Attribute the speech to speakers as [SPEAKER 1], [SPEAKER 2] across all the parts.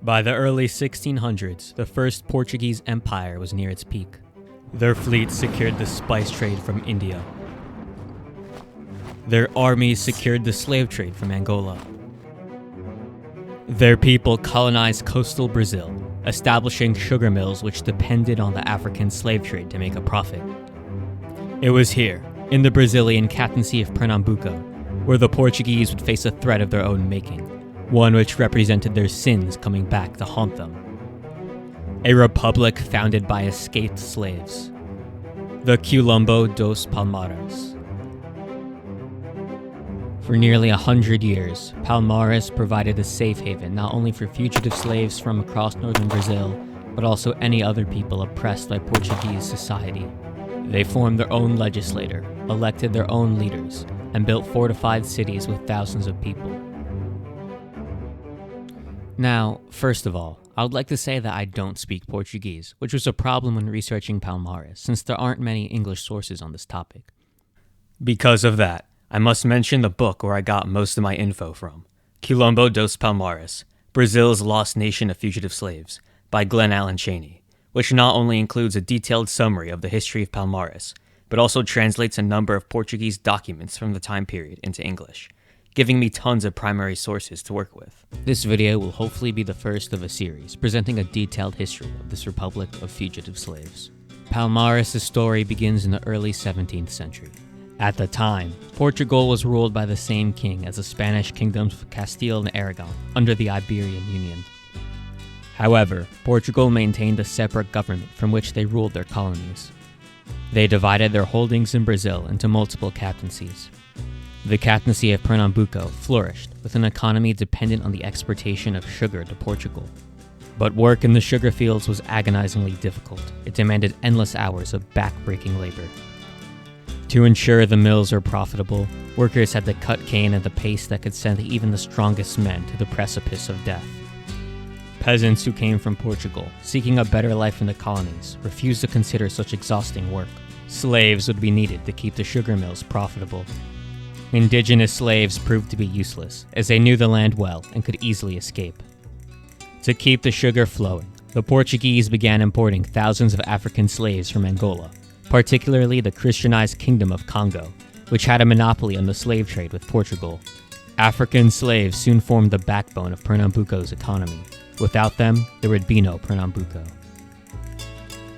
[SPEAKER 1] By the early 1600s, the First Portuguese Empire was near its peak. Their fleet secured the spice trade from India. Their armies secured the slave trade from Angola. Their people colonized coastal Brazil, establishing sugar mills which depended on the African slave trade to make a profit. It was here, in the Brazilian captaincy of Pernambuco, where the Portuguese would face a threat of their own making, one which represented their sins coming back to haunt them. A republic founded by escaped slaves, the Quilombo dos Palmares. For nearly 100 years, Palmares provided a safe haven not only for fugitive slaves from across northern Brazil, but also any other people oppressed by Portuguese society. They formed their own legislature, elected their own leaders, and built fortified cities with thousands of people. Now, first of all, I would like to say that I don't speak Portuguese, which was a problem when researching Palmares, since there aren't many English sources on this topic. Because of that, I must mention the book where I got most of my info from, Quilombo dos Palmares, Brazil's Lost Nation of Fugitive Slaves, by Glenn Allen Cheney, which not only includes a detailed summary of the history of Palmares, but also translates a number of Portuguese documents from the time period into English, giving me tons of primary sources to work with. This video will hopefully be the first of a series, presenting a detailed history of this republic of fugitive slaves. Palmares' story begins in the early 17th century. At the time, Portugal was ruled by the same king as the Spanish kingdoms of Castile and Aragon under the Iberian Union. However, Portugal maintained a separate government from which they ruled their colonies. They divided their holdings in Brazil into multiple captaincies. The captaincy of Pernambuco flourished with an economy dependent on the exportation of sugar to Portugal. But work in the sugar fields was agonizingly difficult. It demanded endless hours of back-breaking labor. To ensure the mills were profitable, workers had to cut cane at a pace that could send even the strongest men to the precipice of death. Peasants who came from Portugal, seeking a better life in the colonies, refused to consider such exhausting work. Slaves would be needed to keep the sugar mills profitable. Indigenous slaves proved to be useless, as they knew the land well and could easily escape. To keep the sugar flowing, the Portuguese began importing thousands of African slaves from Angola, particularly the Christianized Kingdom of Congo, which had a monopoly on the slave trade with Portugal. African slaves soon formed the backbone of Pernambuco's economy. Without them, there would be no Pernambuco.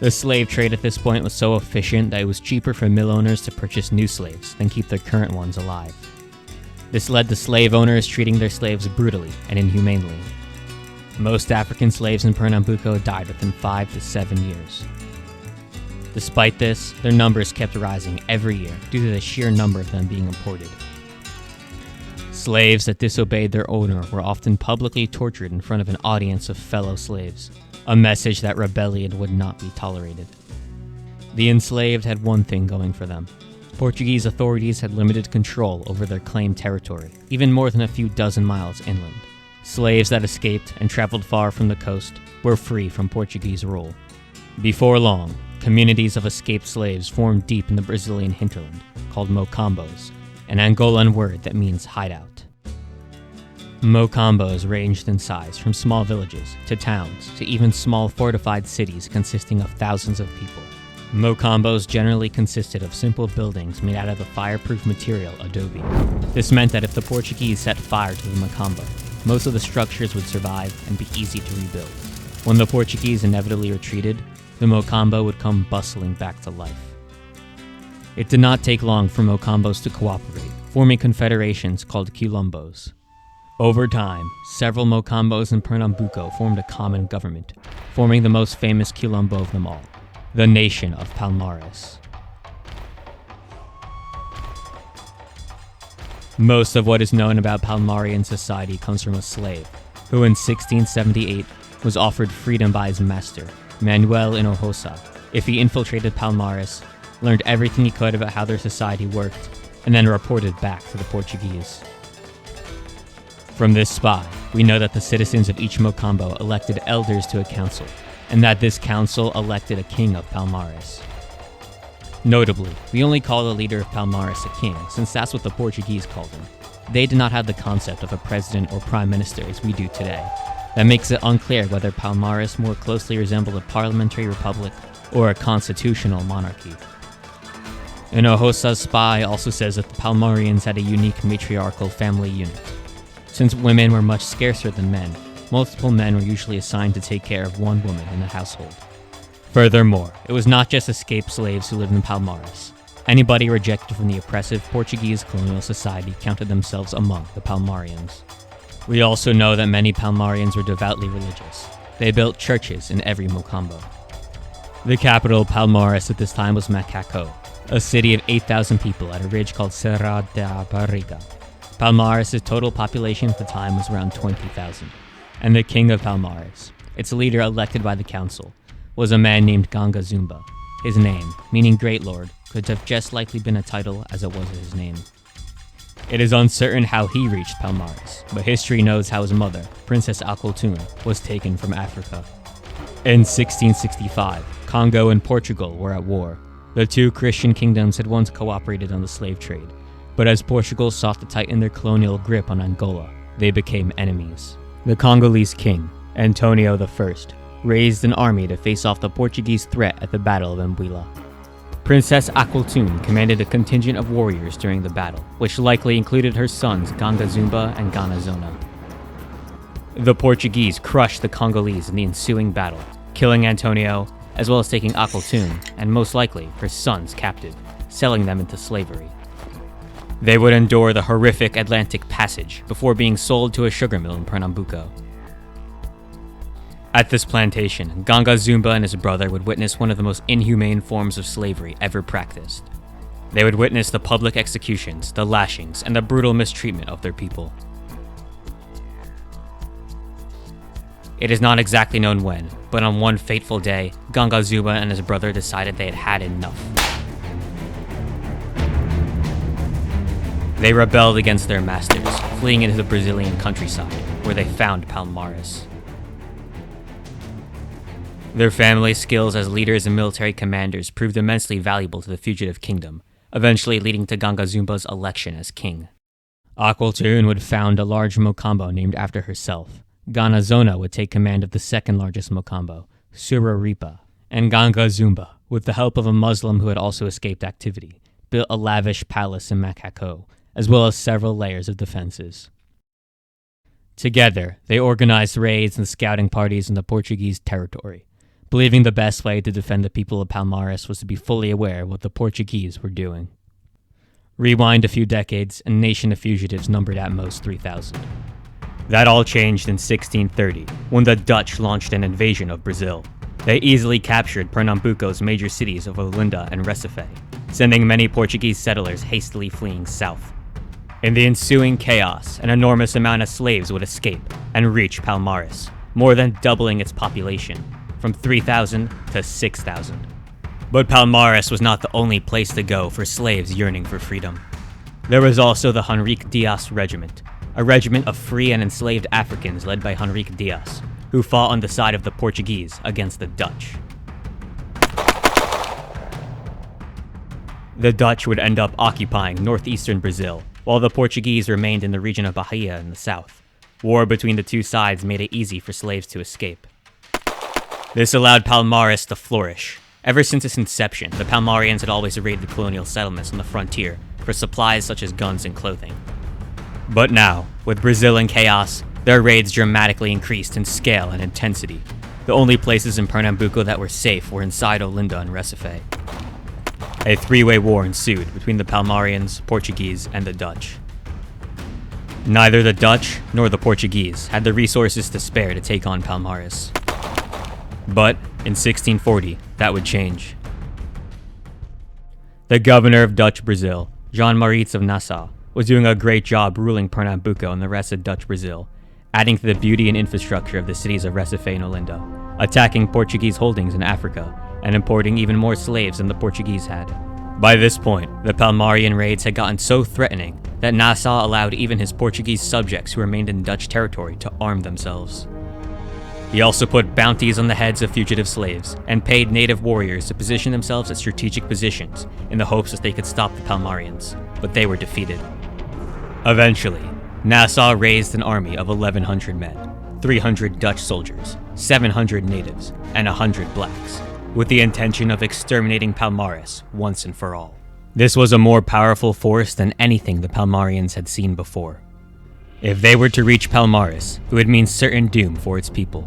[SPEAKER 1] The slave trade at this point was so efficient that it was cheaper for mill owners to purchase new slaves than keep their current ones alive. This led to slave owners treating their slaves brutally and inhumanely. Most African slaves in Pernambuco died within 5 to 7 years. Despite this, their numbers kept rising every year due to the sheer number of them being imported. Slaves that disobeyed their owner were often publicly tortured in front of an audience of fellow slaves, a message that rebellion would not be tolerated. The enslaved had one thing going for them. Portuguese authorities had limited control over their claimed territory, even more than a few dozen miles inland. Slaves that escaped and traveled far from the coast were free from Portuguese rule. Before long, communities of escaped slaves formed deep in the Brazilian hinterland, called Mocombos, an Angolan word that means hideout. Mocombos ranged in size from small villages to towns to even small fortified cities consisting of thousands of people. Mocombos generally consisted of simple buildings made out of the fireproof material adobe. This meant that if the Portuguese set fire to the Mocombo, most of the structures would survive and be easy to rebuild. When the Portuguese inevitably retreated, the Mocombo would come bustling back to life. It did not take long for Mocombos to cooperate, forming confederations called Quilombos. Over time, several Mocombos in Pernambuco formed a common government, forming the most famous Quilombo of them all, the nation of Palmares. Most of what is known about Palmarian society comes from a slave, who in 1678 was offered freedom by his master, Manuel Hinojosa, if he infiltrated Palmares, learned everything he could about how their society worked, and then reported back to the Portuguese. From this spy, we know that the citizens of each Mocombo elected elders to a council, and that this council elected a king of Palmares. Notably, we only call the leader of Palmares a king, since that's what the Portuguese called him. They did not have the concept of a president or prime minister as we do today. That makes it unclear whether Palmares more closely resembled a parliamentary republic or a constitutional monarchy. Hinojosa's spy also says that the Palmarians had a unique matriarchal family unit. Since women were much scarcer than men, multiple men were usually assigned to take care of one woman in the household. Furthermore, it was not just escaped slaves who lived in Palmares. Anybody rejected from the oppressive Portuguese colonial society counted themselves among the Palmarians. We also know that many Palmarians were devoutly religious. They built churches in every mocambo. The capital of Palmares at this time was Macaco, a city of 8,000 people at a ridge called Serra da Barriga. Palmares' total population at the time was around 20,000, and the king of Palmares, its leader elected by the council, was a man named Ganga Zumba. His name, meaning Great Lord, could have just likely been a title as it was his name. It is uncertain how he reached Palmares, but history knows how his mother, Princess Akoltun, was taken from Africa. In 1665, Congo and Portugal were at war. The two Christian kingdoms had once cooperated on the slave trade, but as Portugal sought to tighten their colonial grip on Angola, they became enemies. The Congolese king, Antonio I, raised an army to face off the Portuguese threat at the Battle of Mbuila. Princess Akoltun commanded a contingent of warriors during the battle, which likely included her sons Ganga Zumba and Ganga Zona. The Portuguese crushed the Congolese in the ensuing battle, killing Antonio, as well as taking Akoltun, and most likely her sons captive, selling them into slavery. They would endure the horrific Atlantic Passage before being sold to a sugar mill in Pernambuco. At this plantation, Ganga Zumba and his brother would witness one of the most inhumane forms of slavery ever practiced. They would witness the public executions, the lashings, and the brutal mistreatment of their people. It is not exactly known when, but on one fateful day, Ganga Zumba and his brother decided they had had enough. They rebelled against their masters, fleeing into the Brazilian countryside, where they found Palmares. Their family skills as leaders and military commanders proved immensely valuable to the fugitive kingdom, eventually leading to Ganga Zumba's election as king. Akoltun would found a large mocambo named after herself. Ganga Zona would take command of the second largest mocambo, Suraripa, and Ganga Zumba, with the help of a Muslim who had also escaped activity, built a lavish palace in Macaco, as well as several layers of defenses. Together, they organized raids and scouting parties in the Portuguese territory, believing the best way to defend the people of Palmares was to be fully aware of what the Portuguese were doing. Rewind a few decades, and a nation of fugitives numbered at most 3,000. That all changed in 1630, when the Dutch launched an invasion of Brazil. They easily captured Pernambuco's major cities of Olinda and Recife, sending many Portuguese settlers hastily fleeing south. In the ensuing chaos, an enormous amount of slaves would escape and reach Palmares, more than doubling its population, from 3,000 to 6,000. But Palmares was not the only place to go for slaves yearning for freedom. There was also the Henrique Dias Regiment, a regiment of free and enslaved Africans led by Henrique Dias, who fought on the side of the Portuguese against the Dutch. The Dutch would end up occupying northeastern Brazil, while the Portuguese remained in the region of Bahia in the south. War between the two sides made it easy for slaves to escape. This allowed Palmares to flourish. Ever since its inception, the Palmarians had always raided colonial settlements on the frontier for supplies such as guns and clothing. But now, with Brazil in chaos, their raids dramatically increased in scale and intensity. The only places in Pernambuco that were safe were inside Olinda and Recife. A three-way war ensued between the Palmarians, Portuguese, and the Dutch. Neither the Dutch nor the Portuguese had the resources to spare to take on Palmares. But in 1640, that would change. The governor of Dutch Brazil, Jean Maurits of Nassau, was doing a great job ruling Pernambuco and the rest of Dutch Brazil, adding to the beauty and infrastructure of the cities of Recife and Olinda, attacking Portuguese holdings in Africa, and importing even more slaves than the Portuguese had. By this point, the Palmarian raids had gotten so threatening that Nassau allowed even his Portuguese subjects who remained in Dutch territory to arm themselves. He also put bounties on the heads of fugitive slaves and paid native warriors to position themselves at strategic positions in the hopes that they could stop the Palmarians, but they were defeated. Eventually, Nassau raised an army of 1,100 men, 300 Dutch soldiers, 700 natives, and 100 blacks, with the intention of exterminating Palmares once and for all. This was a more powerful force than anything the Palmarians had seen before. If they were to reach Palmares, it would mean certain doom for its people.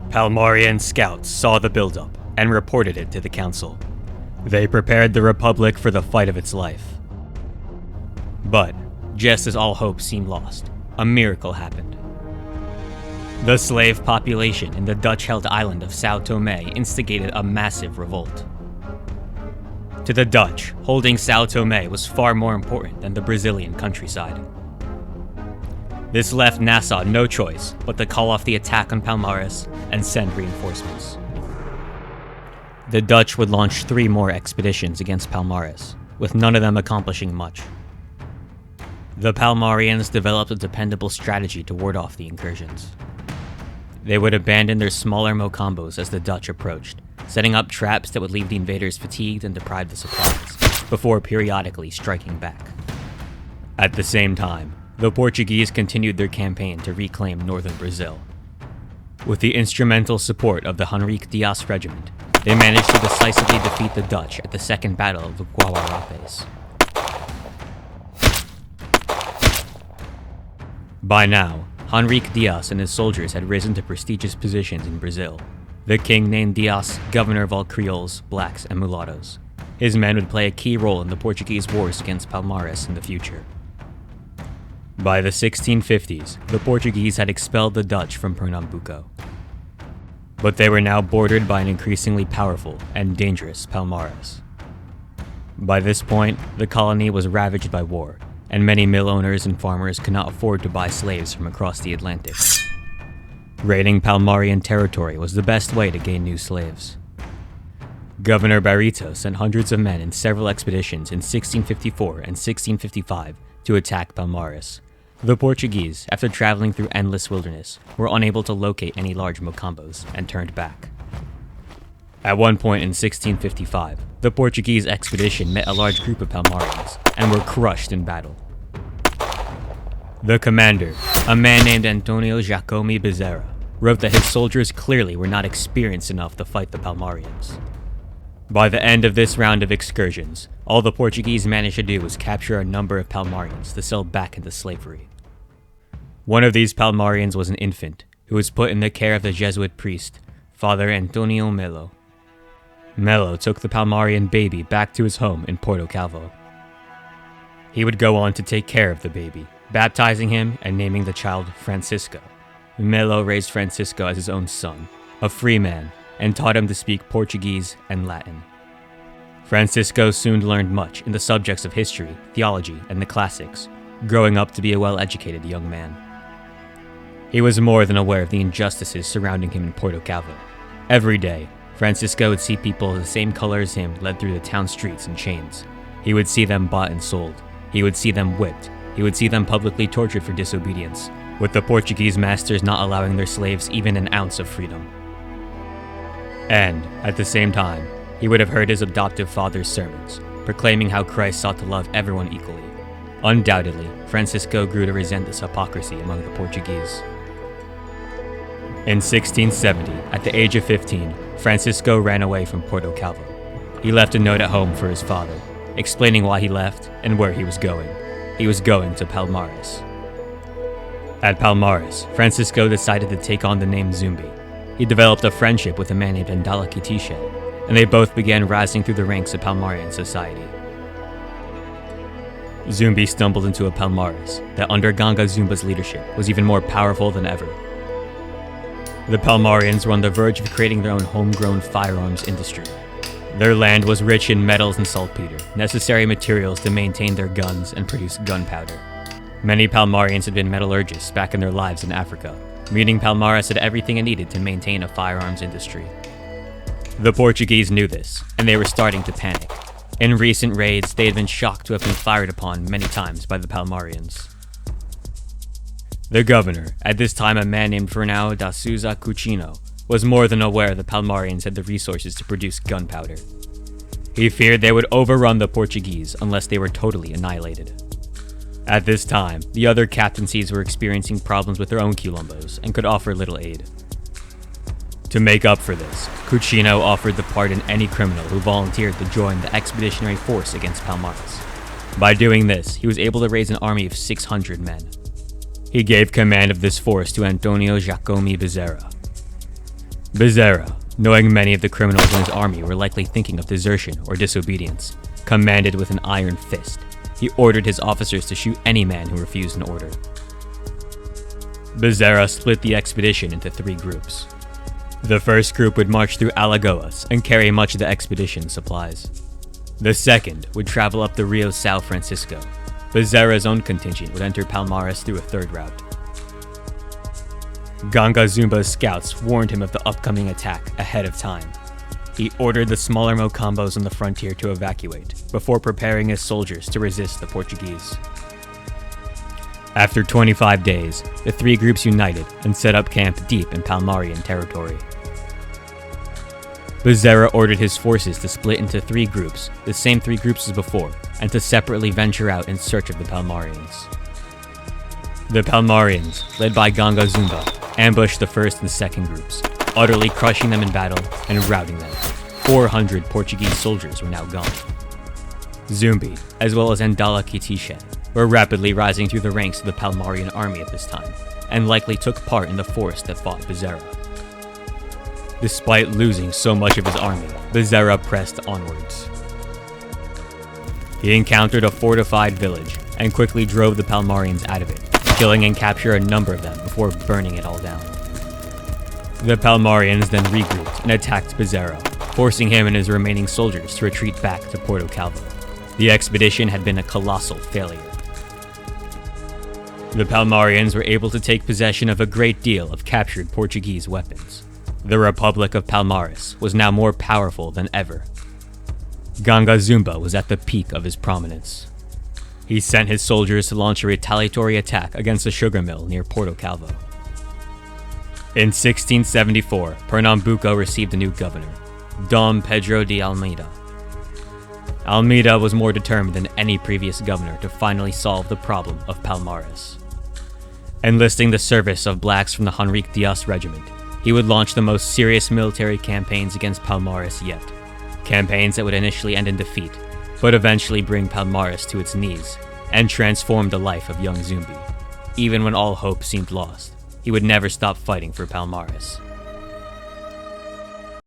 [SPEAKER 1] Palmarian scouts saw the buildup and reported it to the council. They prepared the Republic for the fight of its life. But, just as all hope seemed lost, a miracle happened. The slave population in the Dutch-held island of São Tomé instigated a massive revolt. To the Dutch, holding São Tomé was far more important than the Brazilian countryside. This left Nassau no choice but to call off the attack on Palmares and send reinforcements. The Dutch would launch 3 more expeditions against Palmares, with none of them accomplishing much. The Palmarians developed a dependable strategy to ward off the incursions. They would abandon their smaller mocombos as the Dutch approached, setting up traps that would leave the invaders fatigued and deprived of supplies, before periodically striking back. At the same time, the Portuguese continued their campaign to reclaim northern Brazil. With the instrumental support of the Henrique Dias Regiment, they managed to decisively defeat the Dutch at the Second Battle of the Guararapes. By now, Henrique Dias and his soldiers had risen to prestigious positions in Brazil. The king named Dias governor of all Creoles, blacks, and mulattoes. His men would play a key role in the Portuguese wars against Palmares in the future. By the 1650s, the Portuguese had expelled the Dutch from Pernambuco. But they were now bordered by an increasingly powerful and dangerous Palmares. By this point, the colony was ravaged by war, and many mill owners and farmers could not afford to buy slaves from across the Atlantic. Raiding Palmarian territory was the best way to gain new slaves. Governor Barreto sent hundreds of men in several expeditions in 1654 and 1655 to attack Palmares. The Portuguese, after traveling through endless wilderness, were unable to locate any large mocombos and turned back. At one point in 1655, the Portuguese expedition met a large group of Palmarians and were crushed in battle. The commander, a man named Antonio Giacomo Bizera, wrote that his soldiers clearly were not experienced enough to fight the Palmarians. By the end of this round of excursions, all the Portuguese managed to do was capture a number of Palmarians to sell back into slavery. One of these Palmarians was an infant, who was put in the care of the Jesuit priest, Father Antonio Melo. Melo took the Palmarian baby back to his home in Porto Calvo. He would go on to take care of the baby, baptizing him and naming the child Francisco. Melo raised Francisco as his own son, a free man, and taught him to speak Portuguese and Latin. Francisco soon learned much in the subjects of history, theology, and the classics, growing up to be a well-educated young man. He was more than aware of the injustices surrounding him in Porto Calvo. Every day, Francisco would see people the same color as him led through the town streets in chains. He would see them bought and sold. He would see them whipped. He would see them publicly tortured for disobedience, with the Portuguese masters not allowing their slaves even an ounce of freedom. And, at the same time, he would have heard his adoptive father's sermons, proclaiming how Christ sought to love everyone equally. Undoubtedly, Francisco grew to resent this hypocrisy among the Portuguese. In 1670, at the age of 15, Francisco ran away from Porto Calvo. He left a note at home for his father, explaining why he left and where he was going. He was going to Palmares. At Palmares, Francisco decided to take on the name Zumbi. He developed a friendship with a man named Andala Kitishe, and they both began rising through the ranks of Palmarian society. Zumbi stumbled into a Palmares that under Ganga Zumba's leadership was even more powerful than ever. The Palmarians were on the verge of creating their own homegrown firearms industry. Their land was rich in metals and saltpeter, necessary materials to maintain their guns and produce gunpowder. Many Palmarians had been metallurgists back in their lives in Africa, meaning Palmares had everything it needed to maintain a firearms industry. The Portuguese knew this, and they were starting to panic. In recent raids, they had been shocked to have been fired upon many times by the Palmarians. The governor, at this time a man named Fernão da Souza Cucino, was more than aware the Palmarians had the resources to produce gunpowder. He feared they would overrun the Portuguese unless they were totally annihilated. At this time, the other captaincies were experiencing problems with their own quilombos and could offer little aid. To make up for this, Cucino offered to pardon any criminal who volunteered to join the expeditionary force against Palmares. By doing this, he was able to raise an army of 600 men. He gave command of this force to Antonio Giacomi Bizera. Bizera, knowing many of the criminals in his army were likely thinking of desertion or disobedience, commanded with an iron fist. He ordered his officers to shoot any man who refused an order. Bizera split the expedition into 3 groups. The first group would march through Alagoas and carry much of the expedition's supplies. The second would travel up the Rio São Francisco. Bizera's own contingent would enter Palmares through a third route. Ganga Zumba's scouts warned him of the upcoming attack ahead of time. He ordered the smaller Mocambos on the frontier to evacuate, before preparing his soldiers to resist the Portuguese. After 25 days, the 3 groups united and set up camp deep in Palmarian territory. Bizera ordered his forces to split into 3 groups, the same 3 groups as before, and to separately venture out in search of the Palmarians. The Palmarians, led by Ganga Zumba, ambushed the first and second groups, utterly crushing them in battle and routing them. 400 Portuguese soldiers were now gone. Zumbi, as well as Andala Kitishe, were rapidly rising through the ranks of the Palmarian army at this time, and likely took part in the force that fought Bizera. Despite losing so much of his army, Bizera pressed onwards. He encountered a fortified village, and quickly drove the Palmarians out of it, killing and capturing a number of them before burning it all down. The Palmarians then regrouped and attacked Bizera, forcing him and his remaining soldiers to retreat back to Porto Calvo. The expedition had been a colossal failure. The Palmarians were able to take possession of a great deal of captured Portuguese weapons. The Republic of Palmares was now more powerful than ever. Ganga Zumba was at the peak of his prominence. He sent his soldiers to launch a retaliatory attack against a sugar mill near Porto Calvo. In 1674, Pernambuco received a new governor, Dom Pedro de Almeida. Almeida was more determined than any previous governor to finally solve the problem of Palmares. Enlisting the service of blacks from the Henrique Dias regiment, he would launch the most serious military campaigns against Palmares yet. Campaigns that would initially end in defeat, but eventually bring Palmares to its knees and transform the life of young Zumbi. Even when all hope seemed lost, he would never stop fighting for Palmares.